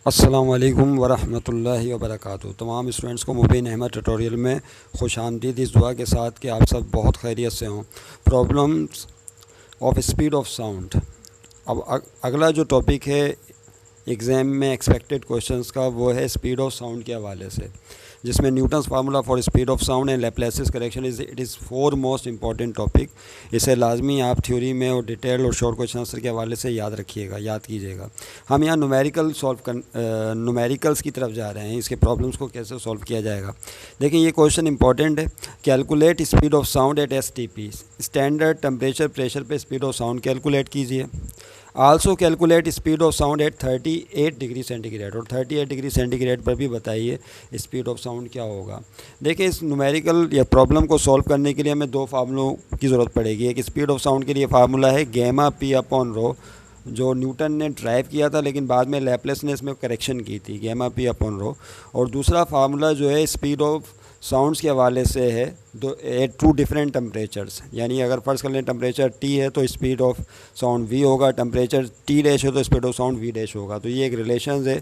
अस्सलाम वालेकुम वरहमतुल्लाहि वबरकातुहू। तमाम स्टूडेंट्स को मुबीन अहमद ट्यूटोरियल में खुशामदीद, इस दुआ के साथ कि आप सब बहुत खैरियत से हों। Problems of speed of sound. अब अगला जो टॉपिक है एग्ज़ाम में एक्सपेक्टेड क्वेश्चंस का, वो है स्पीड ऑफ साउंड के हवाले से, जिसमें Newton's formula for speed of sound and Laplace's correction it is for most important topic. इसे लाजमी आप थ्योरी में और डिटेल और शॉर्ट क्वेश्चन आंसर के हवाले से याद रखिएगा, याद कीजिएगा। हम यहाँ न्यूमेरिकल्स की तरफ जा रहे हैं, इसके प्रॉब्लम्स को कैसे सॉल्व किया जाएगा। देखिए ये क्वेश्चन इंपॉर्टेंट है। Calculate speed of sound eight STP, standard temperature pressure पे स्पीड ऑफ साउंड कैलकुलेट कीजिए। Also calculate speed of sound eight 38 degree centigrade, और 38 डिग्री सेंटीग्रेड पर भी बताइए स्पीड ऑफ साउंड क्या होगा। देखिए इस न्यूमेरिकल या प्रॉब्लम को सॉल्व करने के लिए हमें दो फार्मूलों की ज़रूरत पड़ेगी। एक स्पीड ऑफ साउंड के लिए फार्मूला है गैमा P अपॉन रो, जो न्यूटन ने ड्राइव किया था लेकिन बाद में लैप्लेस ने इसमें करेक्शन की थी, गैमा P अपॉन रो। और दूसरा फार्मूला जो है स्पीड ऑफ साउंड्स के हवाले से है एट टू डिफरेंट टेम्परेचर्स। यानी अगर फ़र्ज़ कर लें टेम्परेचर T है तो स्पीड ऑफ साउंड V होगा, टेम्परेचर T डैश है तो speed of sound V dash होगा। तो ये एक रिलेशन है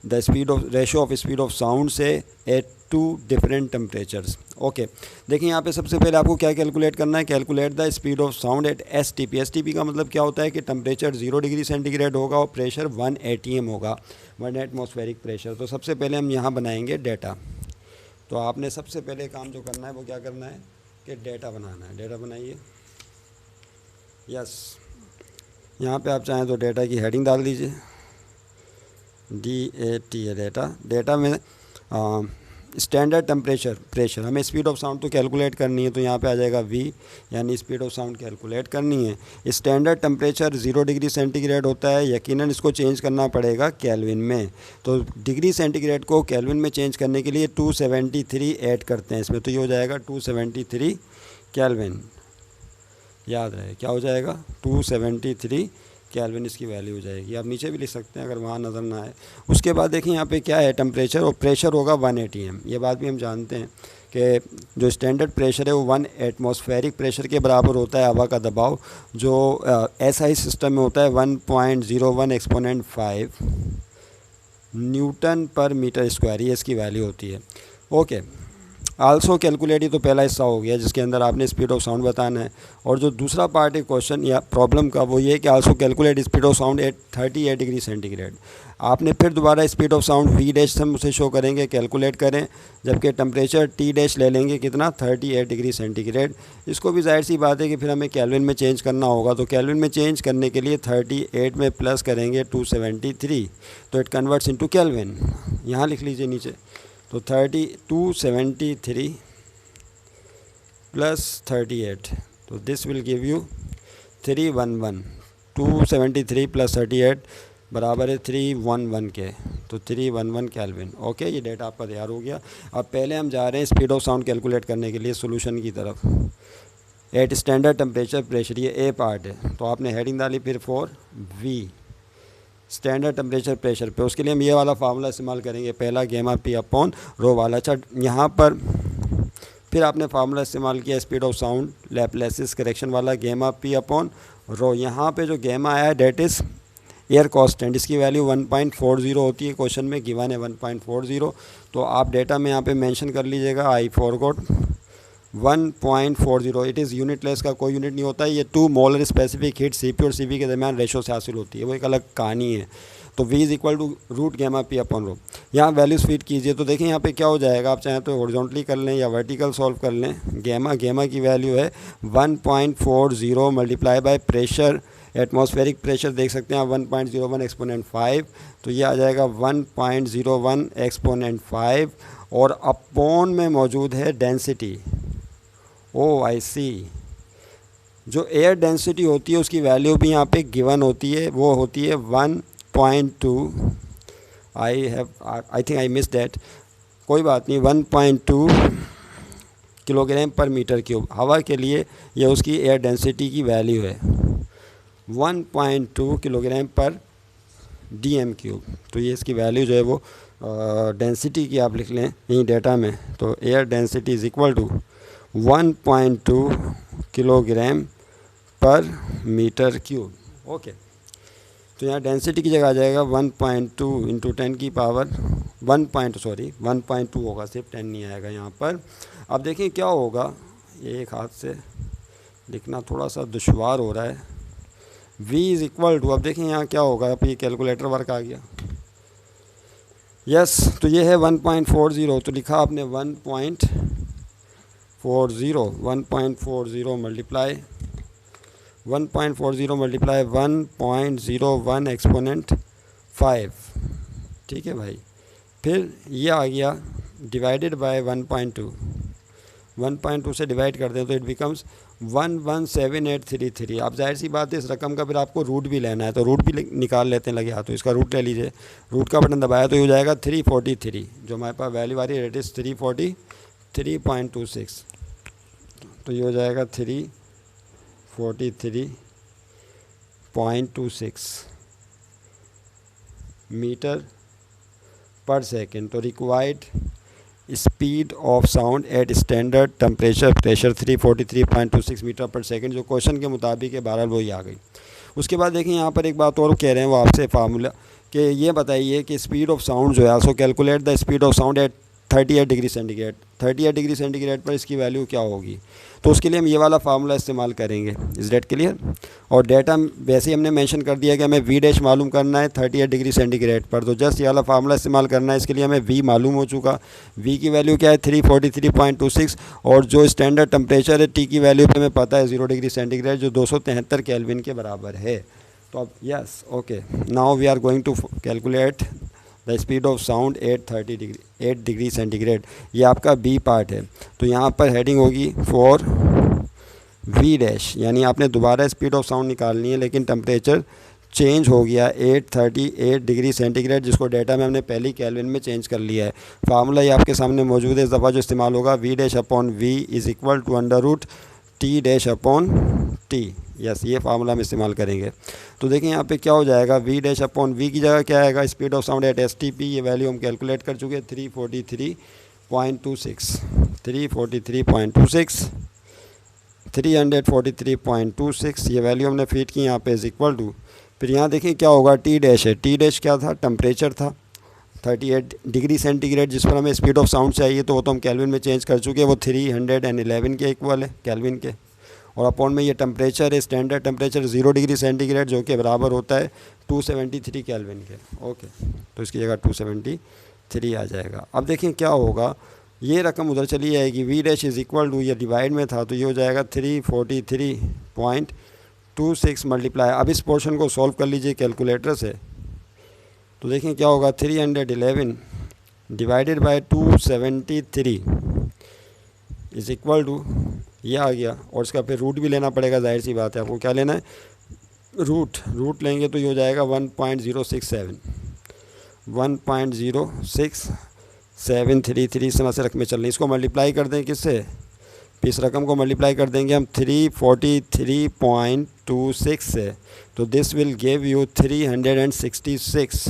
the speed of ratio of speed of sound से at two different temperatures. Okay, देखिए यहाँ पे सबसे पहले आपको क्या कैलकुलेट करना है, calculate the speed of sound eight STP। STP का मतलब क्या होता है कि टेम्परेचर 0 डिग्री सेंटीग्रेड होगा और प्रेशर 1 ATM होगा, 1 एटमॉस्फेरिक प्रेशर। तो सबसे पहले हम यहाँ बनाएंगे डेटा। तो आपने सबसे पहले काम जो करना है वो क्या करना है कि डेटा बनाना है। डेटा बनाइए। यस, यहाँ पे आप चाहें तो डेटा की हेडिंग डाल दीजिए, DAT है डेटा। डेटा में स्टैंडर्ड टेम्परेचर प्रेशर, हमें स्पीड ऑफ साउंड तो कैलकुलेट करनी है, तो यहाँ पे आ जाएगा V, यानी स्पीड ऑफ साउंड कैलकुलेट करनी है। स्टैंडर्ड टेम्परेचर 0 डिग्री सेंटीग्रेड होता है, यकीनन इसको चेंज करना पड़ेगा केल्विन में। तो डिग्री सेंटीग्रेड को केल्विन में चेंज करने के लिए 273 ऐड करते हैं इसमें, तो ये हो जाएगा 273 केल्विन। याद रहे क्या हो जाएगा, 273 केल्विन इसकी वैल्यू हो जाएगी। आप नीचे भी लिख सकते हैं अगर वहाँ नज़र ना आए। उसके बाद देखिए यहाँ पे क्या है, टेम्परेचर और प्रेशर होगा 1 ATM। ये बात भी हम जानते हैं कि जो स्टैंडर्ड प्रेशर है वो 1 एटमॉस्फेरिक प्रेशर के बराबर होता है, हवा का दबाव जो SI सिस्टम में होता है 1.01 एक्सपोनेंट 5 न्यूटन पर मीटर स्क्वायर, ये इसकी वैल्यू होती है। ओके, आल्सो कैलकुलेट, ये तो पहला हिस्सा हो गया जिसके अंदर आपने स्पीड ऑफ साउंड बताना है। और जो दूसरा पार्ट है क्वेश्चन या प्रॉब्लम का, वो ये है कि also calculate speed of sound eight 38 degree centigrade. आपने फिर दोबारा speed of sound V dash हम उसे शो करेंगे, कैलकुलेट करें, जबकि टेम्परेचर T डैश ले लेंगे कितना, 38 डिग्री सेंटीग्रेड। इसको भी जाहिर सी बात है कि फिर हमें केल्विन में चेंज करना होगा, तो केल्विन में चेंज करने के लिए 38 में प्लस करेंगे 273, तो इट कन्वर्ट्स इनटू केल्विन। यहाँ लिख लीजिए नीचे, तो 273 प्लस 38, तो this will give you 311। 273 plus 38 बराबर है 311 के, तो 311 केल्विन। ओके, ये डेटा आपका तैयार हो गया। अब पहले हम जा रहे हैं स्पीड ऑफ साउंड कैलकुलेट करने के लिए सोल्यूशन की तरफ। एट स्टैंडर्ड टेम्परेचर प्रेशर, ये A पार्ट है, तो आपने हेडिंग डाली फिर for V standard temperature pressure पे। उसके लिए हम ये वाला फार्मूला इस्तेमाल करेंगे, पहला गैमा P अपॉन रो वाला। अच्छा, यहाँ पर फिर आपने फार्मूला इस्तेमाल किया स्पीड ऑफ साउंड लैप्लेसिस करेक्शन वाला, गैमा P अपॉन रो। यहाँ पे जो गैमा आया है डेट इज़ एयर कांस्टेंट, इसकी वैल्यू 1.40 होती है, क्वेश्चन में गिवन है 1.40। तो आप डेटा में यहाँ पे मेंशन कर लीजिएगा, I forgot 1.40। It is unitless, का कोई यूनिट नहीं होता है। ये 2 मोलर स्पेसिफिक हीट CP और CV के दरमियान रेशो से हासिल होती है, वो एक अलग कहानी है। तो V is equal to root gamma P upon rho. यहाँ वैल्यूज़ फीड कीजिए, तो देखिए यहाँ पे क्या हो जाएगा, आप चाहें तो हॉरिजॉन्टली कर लें या वर्टिकल सॉल्व कर लें। गैमा की वैल्यू है 1.40 multiply by pressure, atmospheric pressure देख सकते हैं आप 1.01 एक्सपोनेंट 5, तो ये आ जाएगा 1.01 एक्सपोनेंट 5, और अपॉन में मौजूद है डेंसिटी। आई सी, जो एयर डेंसिटी होती है उसकी वैल्यू भी यहाँ पे गिवन होती है, वो होती है 1.2। I think I miss that, कोई बात नहीं, 1.2 किलोग्राम पर मीटर क्यूब। हवा के लिए ये उसकी एयर डेंसिटी की वैल्यू है 1.2 किलोग्राम पर DM क्यूब। तो ये इसकी वैल्यू जो है वो डेंसिटी की आप लिख लें यहीं डेटा में, तो air density is equal to 1.2 kilogram per metre cube. Okay, तो यहाँ डेंसिटी की जगह आ जाएगा 1.2 इंटू 10 की पावर 1.2 होगा, सिर्फ 10 नहीं आएगा यहाँ पर। अब देखिए क्या होगा, ये एक हाथ से लिखना थोड़ा सा दुश्वार हो रहा है। v इज़ इक्वल टू, अब देखिए यहाँ क्या होगा, अब ये कैलकुलेटर वर्क आ गया। यस, तो ये है 1.40, तो लिखा आपने 1.40 मल्टीप्लाई 1.01 एक्सपोनेंट 5, ठीक है भाई। फिर ये आ गया डिवाइडेड बाय 1.2 से डिवाइड कर दें तो इट बिकम्स 117,833। अब जाहिर सी बात है इस रकम का फिर आपको रूट भी लेना है, तो रूट भी निकाल लेते हैं लगे हाथ, तो इसका रूट ले लीजिए। रूट का बटन दबाया तो ये हो जाएगा 343, जो हमारे पास वैल्यू आ रही है डेट इज़ 343.26, तो ये हो जाएगा 343.26 मीटर पर सेकेंड। तो required speed of sound at standard temperature pressure 343.26 metre per second, जो क्वेश्चन के मुताबिक है, बहरहाल वही आ गई। उसके बाद देखिए यहाँ पर एक बात और कह रहे हैं वो आपसे फार्मूला, कि ये बताइए कि स्पीड ऑफ साउंड जो है, सो calculate the speed of sound eight 38 degree centigrade. 38 degree centigrade पर इसकी वैल्यू क्या होगी, तो उसके लिए हम ये वाला फार्मूला इस्तेमाल करेंगे। Is that clear? और डेटा वैसे ही हमने मेंशन कर दिया कि हमें वी डैश मालूम करना है 38 डिग्री सेंटीग्रेड पर, तो जस्ट ये वाला फार्मूला इस्तेमाल करना है। इसके लिए हमें वी मालूम हो चुका, वी की वैल्यू क्या है 343.26, और जो स्टैंडर्ड टेम्परेचर है टी की वैल्यू पे हमें पता है 0 डिग्री सेंटीग्रेड, जो 273 केल्विन के बराबर है। तो अब yes, okay, now we are going to calculate the speed of sound at 8 degree centigrade. ये आपका बी पार्ट है, तो यहाँ पर हेडिंग होगी फॉर वी डैश, यानी आपने दोबारा स्पीड ऑफ साउंड निकालनी है, लेकिन टेम्परेचर चेंज हो गया 838 डिग्री सेंटीग्रेड, जिसको डेटा में हमने पहली केल्विन में चेंज कर लिया है। फार्मूला ये आपके सामने मौजूद है, इस दफ़ा जो इस्तेमाल होगा V dash upon V is equal to under root T dash upon T. Yes, ये फार्मूला हम इस्तेमाल करेंगे। तो देखिए यहाँ पे क्या हो जाएगा, वी डैश अपॉन वी की जगह क्या आएगा, speed of sound eight S T P, ये वैल्यू हम कैलकुलेट कर चुके हैं 343.26 343.26 ये वैल्यू हमने फीड की यहाँ पे इज़ इक्वल टू, फिर यहाँ देखिए क्या होगा, टी डैश है, टी डैश क्या था, टेम्परेचर था 38 डिग्री सेंटीग्रेड, जिस पर हमें स्पीड ऑफ साउंड चाहिए, तो वो तो हम केल्विन में चेंज कर चुके हैं, वो 311 के इक्वल है केल्विन के, और अपॉन में ये टेम्परेचर है, स्टैंडर्ड टेम्परेचर 0 डिग्री सेंटीग्रेड, जो कि बराबर होता है 273 केल्विन के। ओके, तो इसकी जगह 273 आ जाएगा। अब देखें क्या होगा, ये रकम उधर चली जाएगी, V dash is equal to, ये डिवाइड में था तो ये हो जाएगा 343.26 मल्टीप्लाई। अब इस पोर्शन को सॉल्व कर लीजिए कैलकुलेटर से, तो देखें क्या होगा, 311 divided by 273 is equal to, ये आ गया, और इसका फिर रूट भी लेना पड़ेगा, जाहिर सी बात है, आपको क्या लेना है, रूट लेंगे तो ये हो जाएगा 1.0673 इस तरह से रकमें चल रही। इसको मल्टीप्लाई कर दें किससे, इस रकम को मल्टीप्लाई कर देंगे हम 343.26 से, तो दिस विल गिव यू 366।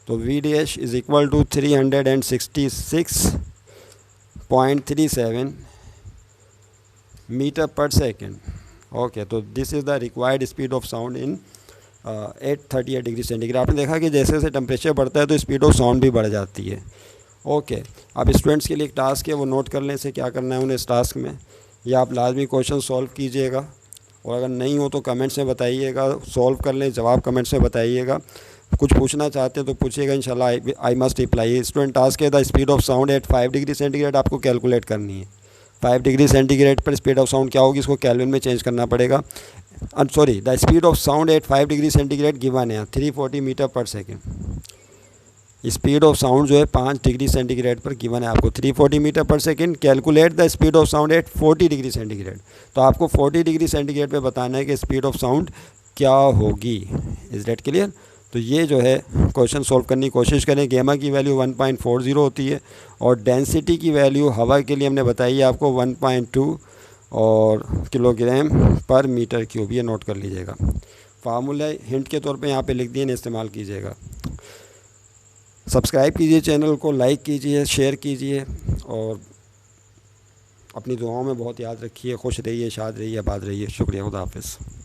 तो V dash is equal to 366.37 metre per second. Okay, तो this is the required speed of sound in 838 degree centigrade. आपने देखा कि जैसे जैसे टेम्परेचर बढ़ता है तो स्पीड ऑफ साउंड भी बढ़ जाती है। ओके, अब स्टूडेंट्स के लिए एक टास्क है, वो नोट कर लें से क्या करना है उन्हें इस टास्क में, या आप लाजमी क्वेश्चन सॉल्व कीजिएगा, और अगर नहीं हो तो कमेंट्स में बताइएगा, सॉल्व कर लें, जवाब कमेंट्स में बताइएगा, कुछ पूछना चाहते हैं तो पूछिएगा, इंशाल्लाह I must reply. Student task है the speed of sound at 5 degree centigrade आपको कैलकुलेट करनी है। 5 डिग्री सेंटीग्रेड पर स्पीड ऑफ साउंड क्या होगी, इसको केल्विन में चेंज करना पड़ेगा। Sorry, the speed of sound at 5 degree centigrade given है 340 metre per second. Speed of sound जो है 5 डिग्री सेंटीग्रेड पर गिवन है आपको 340 metre per second. Calculate the speed of sound eight 40 degree centigrade, तो आपको 40 डिग्री सेंटीग्रेड पे बताना है कि स्पीड ऑफ साउंड क्या होगी। Is that clear? तो ये जो है क्वेश्चन सॉल्व करने की कोशिश करें। गेमा की वैल्यू 1.40 होती है, और डेंसिटी की वैल्यू हवा के लिए हमने बताई है आपको 1.2 और किलोग्राम पर मीटर क्यूब, ये नोट कर लीजिएगा। फार्मूला हिंट के तौर पे यहाँ पे लिख दिए, इस्तेमाल कीजिएगा। सब्सक्राइब कीजिए चैनल को, लाइक कीजिए, शेयर कीजिए, और अपनी दुआओं में बहुत याद रखिए। खुश रहिए, शाद रहिए, आबाद रहिए। शुक्रिया, खुदा हाफिज़।